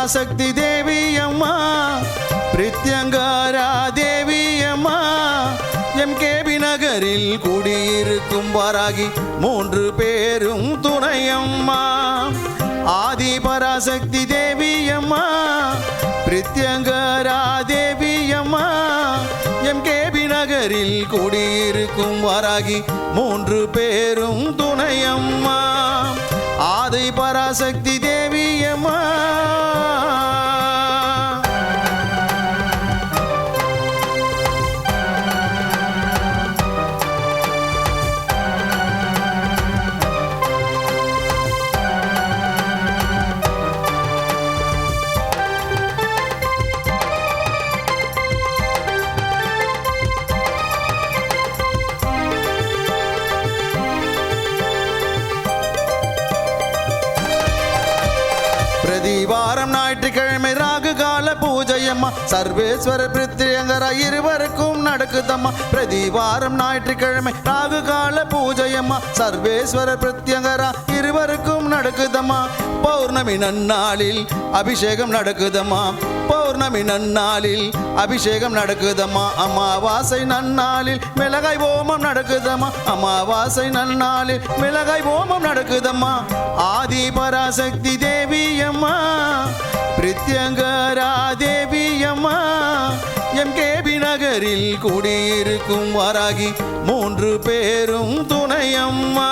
பராசக்தி தேவி அம்மா பிரித்யங்காரா தேவி அம்மா எம்கேபி நகரில் குடியிருக்கும் வாராகி 3 பேரும் துணையம்மா ஆதி பராசக்தி தேவி அம்மா பிரித்யங்காரா தேவி அம்மா எம்கேபி நகரில் குடியிருக்கும் வாராகி 3 பேரும் துணையம்மா ஆதி பராசக்தி தேவி அம்மா பிரதிவாரம் ஞாயிற்றுக்கிழமை ராகு கால பூஜையம்மா சர்வேஸ்வர பிரித்யங்கரா இருவருக்கும் நடக்குதம்மா பிரதிவாரம் ஞாயிற்றுக்கிழமை ராகு கால பூஜையம்மா சர்வேஸ்வர பிரித்யங்கரா இருவருக்கும் நடக்குதம்மா பௌர்ணமி நன்னாளில் அபிஷேகம் நடக்குதம்மா பௌர்ணமி நன்னாளில் அபிஷேகம் நடக்குதம்மா அமாவாசை நன்னாளில் மிளகாய் ஓமம் நடக்குதம்மா அமாவாசை நன்னாளில் மிளகாய் ஓமம் நடக்குதம்மா ஆதி பராசக்தி தேவி அம்மா பிரித்யங்கரா தேவி அம்மா எம்கேபி நகரில் குடியிருக்கும் வாராகி 3 பேரும் துணையம்மா